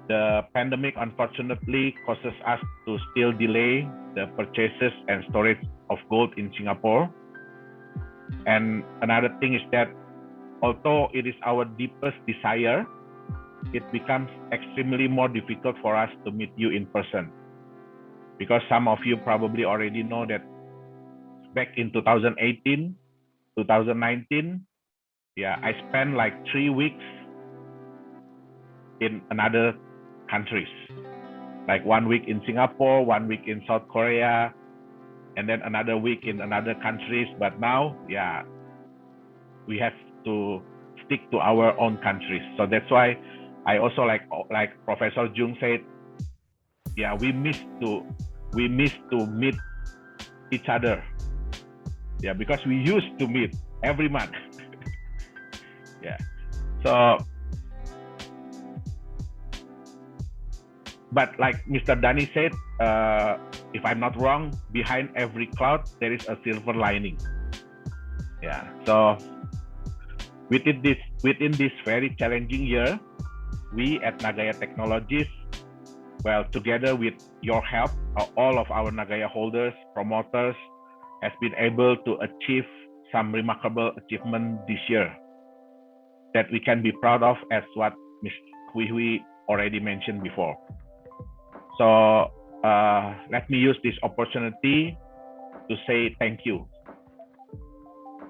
the pandemic unfortunately causes us to still delay the purchases and storage of gold in Singapore. And another thing is that although it is our deepest desire, it becomes extremely more difficult for us to meet you in person. Because some of you probably already know that back in 2018, 2019, yeah, I spent like 3 weeks in another countries. Like 1 week in Singapore, 1 week in South Korea, and then another week in another countries. But now, yeah, we have to stick to our own countries. So that's why I also like Professor Jung said, yeah, we miss to meet each other. Yeah, because we used to meet every month. Yeah. So, but like Mr. Dani said, if I'm not wrong, behind every cloud there is a silver lining. Yeah. So within this very challenging year, we at Nagaya Technologies, well, together with your help, all of our Nagaya holders, promoters, has been able to achieve some remarkable achievement this year that we can be proud of, as what Ms. Hui already mentioned before. So let me use this opportunity to say thank you.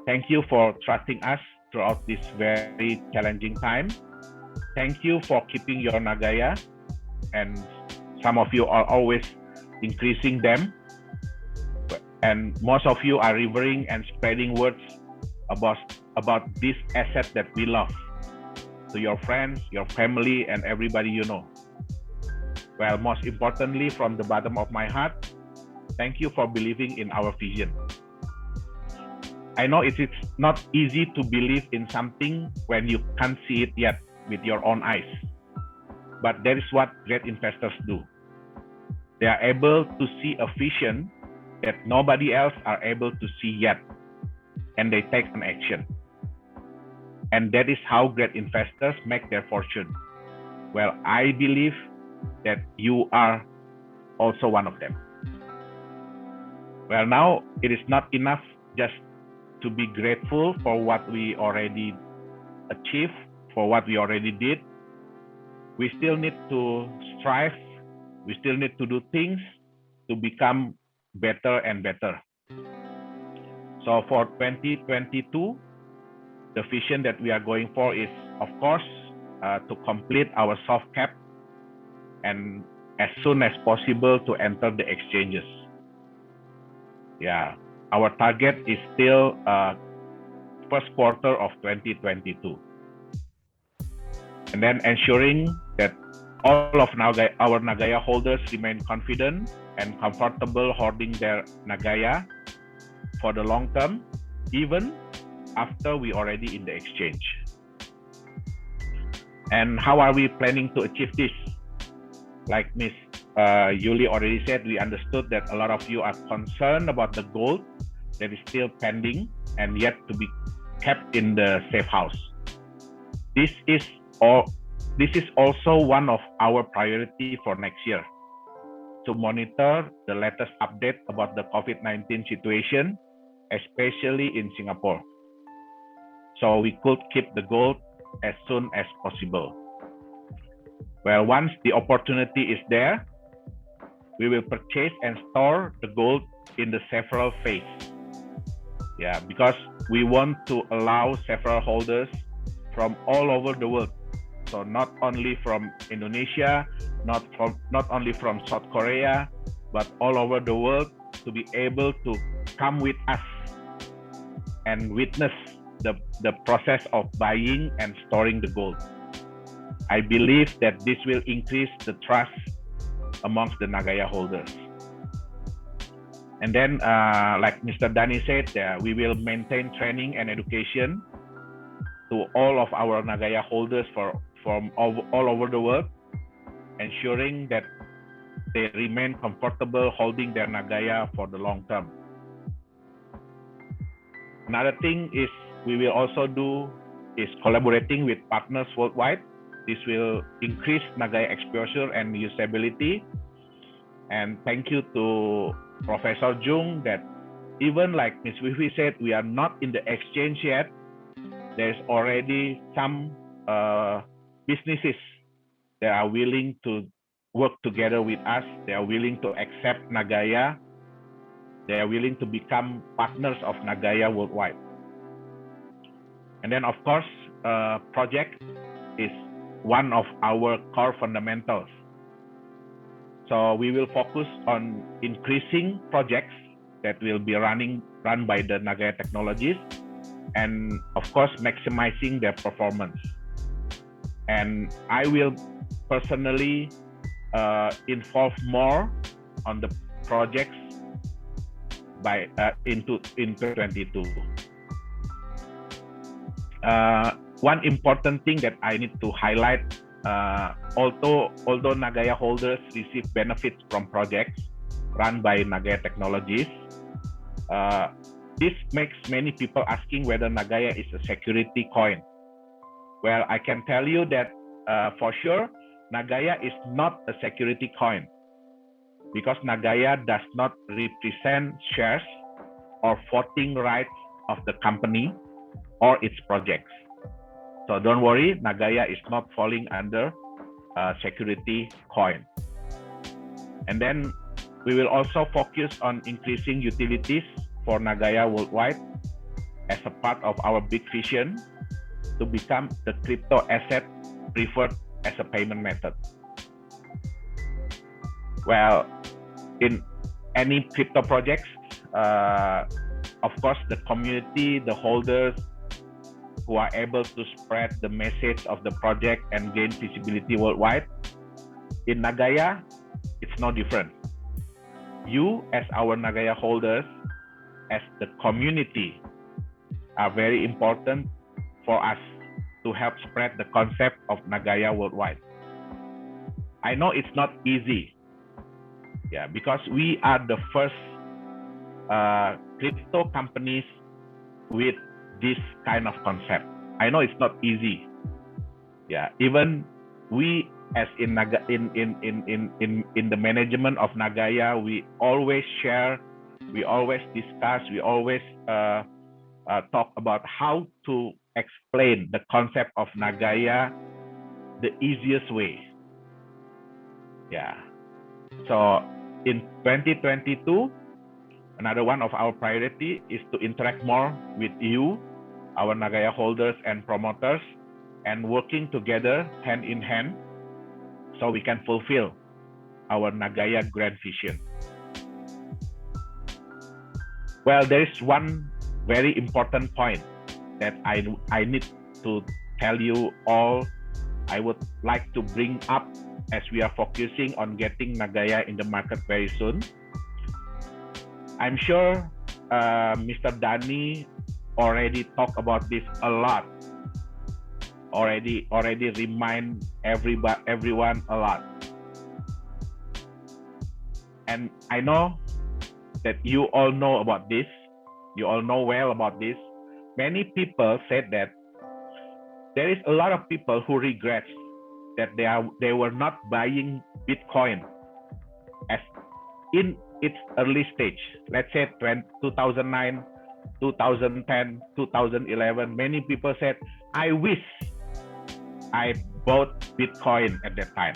Thank you for trusting us throughout this very challenging time. Thank you for keeping your Nagaya, and some of you are always increasing them. And most of you are revering and spreading words about this asset that we love to your friends, your family, and everybody you know. Well, most importantly, from the bottom of my heart, thank you for believing in our vision. I know it's not easy to believe in something when you can't see it yet with your own eyes, but that is what great investors do. They are able to see a vision that nobody else are able to see yet, and they take an action. And that is how great investors make their fortune. Well, I believe that you are also one of them. Well, now it is not enough just to be grateful for what we already achieved, for what we already did. We still need to strive. We still need to do things to become better and better. So for 2022, the vision that we are going for is, of course, to complete our soft cap and as soon as possible to enter the exchanges. Yeah, our target is still first quarter of 2022. And then ensuring that all of our Nagaya holders remain confident and comfortable holding their Nagaya for the long term, even after we already in the exchange. And how are we planning to achieve this? Like Ms. Yuli already said, we understood that a lot of you are concerned about the gold that is still pending and yet to be kept in the safe house. This is also one of our priority for next year, to monitor the latest update about the COVID-19 situation, especially in Singapore, so we could keep the gold as soon as possible. Well, once the opportunity is there, we will purchase and store the gold in the several phases. Yeah, because we want to allow several holders from all over the world. So not only from Indonesia, not only from South Korea, but all over the world, to be able to come with us and witness the process of buying and storing the gold. I believe that this will increase the trust amongst the Nagaya holders. And then, like Mr. Dani said, we will maintain training and education to all of our Nagaya holders from all over the world, ensuring that they remain comfortable holding their Nagaya for the long term. Another thing is we will also do is collaborating with partners worldwide. This will increase Nagaya exposure and usability. And thank you to Professor Jung that even like Ms. Wifi said, we are not in the exchange yet. There's already some businesses that are willing to work together with us. They are willing to accept Nagaya. They are willing to become partners of Nagaya worldwide. And then, of course, project is one of our core fundamentals. So we will focus on increasing projects that will be run by the Nagaya technologies, and of course, maximizing their performance. And I will personally involve more on the projects by into 22. One important thing that I need to highlight, although Nagaya holders receive benefits from projects run by Nagaya technologies, this makes many people asking whether Nagaya is a security coin. Well, I can tell you that for sure, Nagaya is not a security coin because Nagaya does not represent shares or voting rights of the company or its projects. So don't worry, Nagaya is not falling under security coin. And then we will also focus on increasing utilities for Nagaya worldwide as a part of our big vision to become the crypto asset preferred as a payment method. Well, in any crypto projects, of course, the community, the holders who are able to spread the message of the project and gain visibility worldwide. In Nagaya, it's no different. You, as our Nagaya holders, as the community, are very important for us to help spread the concept of Nagaya worldwide. I know it's not easy, because we are the first crypto companies with this kind of concept. I know it's not easy. Even we, as in the management of Nagaya, we always share, we always discuss, we always talk about how to explain the concept of Nagaya the easiest way. So in 2022, another one of our priority is to interact more with you, our Nagaya holders and promoters, and working together hand in hand so we can fulfill our Nagaya grand vision. Well, there is one very important point that I need to tell you all. I would like to bring up as we are focusing on getting Nagaya in the market very soon. I'm sure Mr. Dani already talked about this a lot. Already remind everyone a lot. And I know that you all know about this. You all know well about this. Many people said that there is a lot of people who regret that they were not buying Bitcoin as in its early stage. Let's say 2009, 2010, 2011. Many people said, I wish I bought Bitcoin at that time.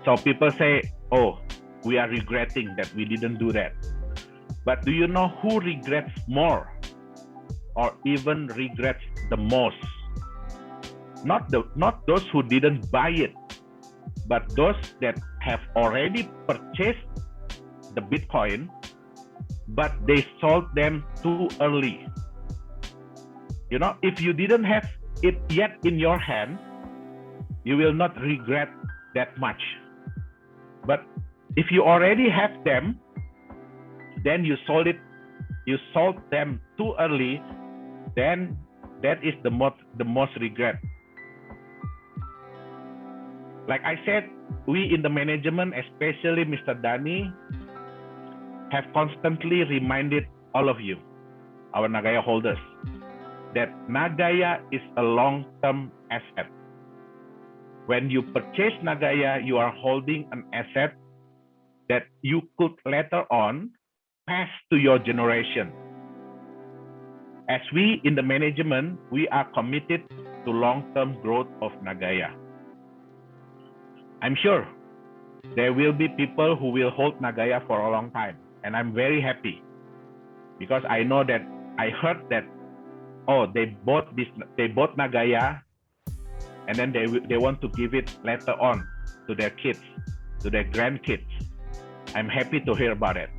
So people say, oh, we are regretting that we didn't do that. But do you know who regrets more or even regrets the most? Not those who didn't buy it, but those that have already purchased the Bitcoin, but they sold them too early. If you didn't have it yet in your hand, you will not regret that much. But if you already have them, then you sold them too early, then that is the most regret. Like I said, we in the management, especially Mr. Dani, have constantly reminded all of you, our Nagaya holders, that Nagaya is a long-term asset. When you purchase Nagaya, you are holding an asset that you could later on pass to your generation. As we in the management, we are committed to long-term growth of Nagaya. I'm sure there will be people who will hold Nagaya for a long time. And I'm very happy because I know that I heard that, oh, they bought Nagaya and then they want to give it later on to their kids, to their grandkids. I'm happy to hear about it.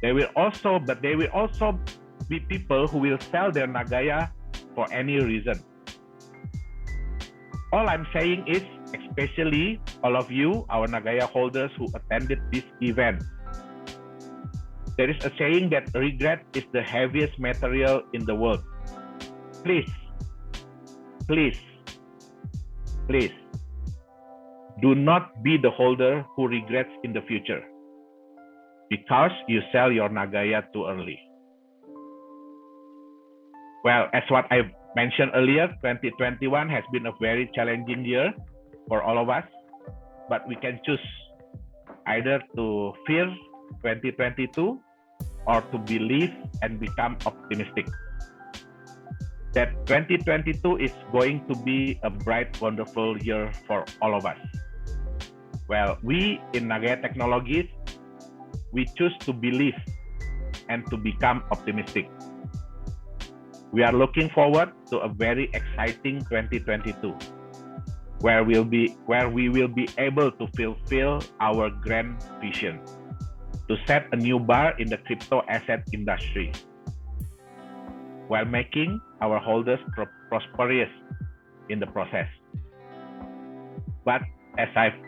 There will also be people who will sell their Nagaya for any reason. All I'm saying is, especially all of you, our Nagaya holders who attended this event, there is a saying that regret is the heaviest material in the world. Please, please, please, do not be the holder who regrets in the future because you sell your Nagaya too early. Well, as what I mentioned earlier, 2021 has been a very challenging year for all of us, but we can choose either to fear 2022 or to believe and become optimistic. That 2022 is going to be a bright, wonderful year for all of us. Well, we in Nagaya Technologies, we choose to believe and to become optimistic. We are looking forward to a very exciting 2022, where we will be able to fulfill our grand vision to set a new bar in the crypto asset industry, while making our holders prosperous in the process. But as I've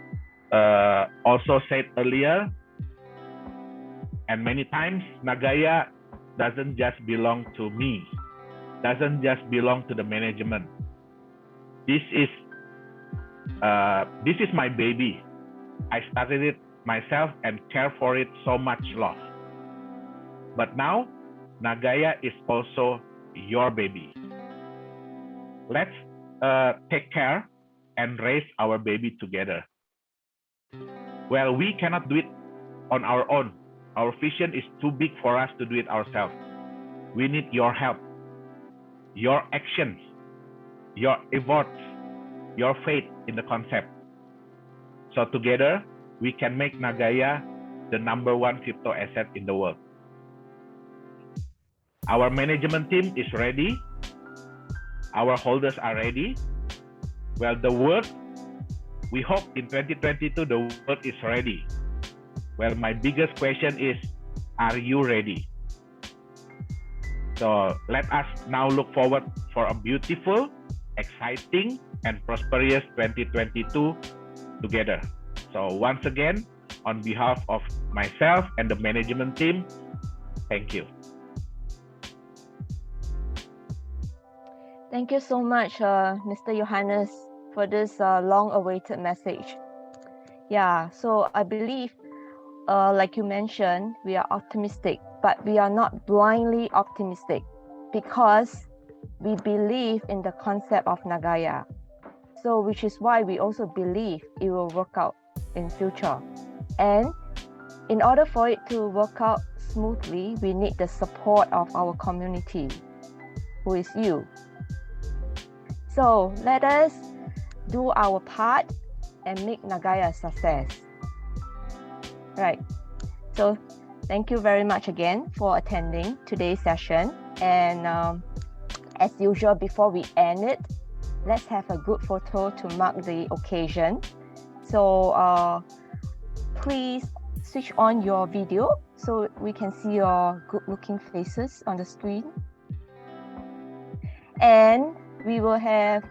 also said earlier, and many times, Nagaya doesn't just belong to me, doesn't just belong to the management. This is my baby. I started it myself and care for it so much love. But now, Nagaya is also your baby. Let's take care and raise our baby together. Well, we cannot do it on our own. Our vision is too big for us to do it ourselves. We need your help, your actions, your efforts, your faith in the concept. So together, we can make Nagaya the #1 crypto asset in the world. Our management team is ready. Our holders are ready. Well, the world, we hope in 2022, the world is ready. Well, my biggest question is, are you ready? So let us now look forward for a beautiful, exciting, and prosperous 2022 together. So once again, on behalf of myself and the management team, thank you. Thank you so much, Mr. Yohannes, for this long-awaited message. Yeah, so I believe, like you mentioned, we are optimistic, but we are not blindly optimistic because we believe in the concept of Nagaya. So, which is why we also believe it will work out in future. And in order for it to work out smoothly, we need the support of our community, who is you. So let us do our part and make Nagaya a success. Right. So thank you very much again for attending today's session. And as usual, before we end it, let's have a good photo to mark the occasion. So please switch on your video so we can see your good-looking faces on the screen. And we will have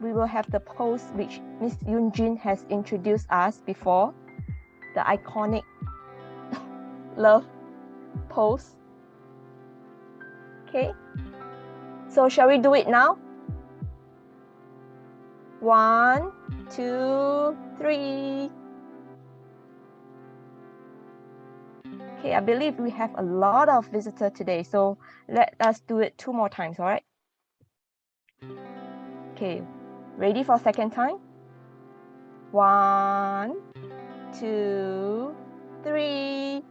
we will have the post which Miss Yoonjin has introduced us before, the iconic love pose. Okay, so shall we do it now? 1, 2, 3. Okay, I believe we have a lot of visitors today, so let us do it 2 more times, all right? Okay, ready for second time? 1, 2, 3.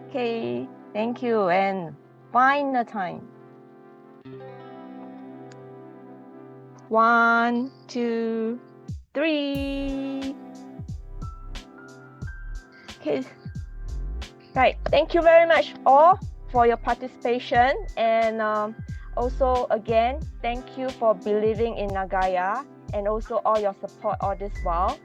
Okay, thank you. And final time. 1, 2, 3. Okay. Right. Thank you very much all for your participation, and also again, thank you for believing in Nagaya and also all your support all this while.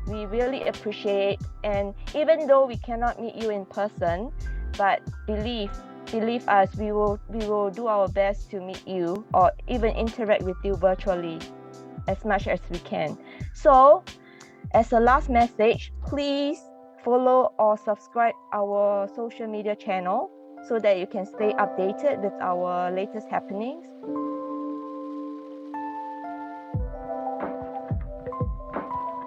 We really appreciate, and even though we cannot meet you in person, but believe us, we will do our best to meet you or even interact with you virtually as much as we can. So as a last message, please follow or subscribe our social media channel so that you can stay updated with our latest happenings.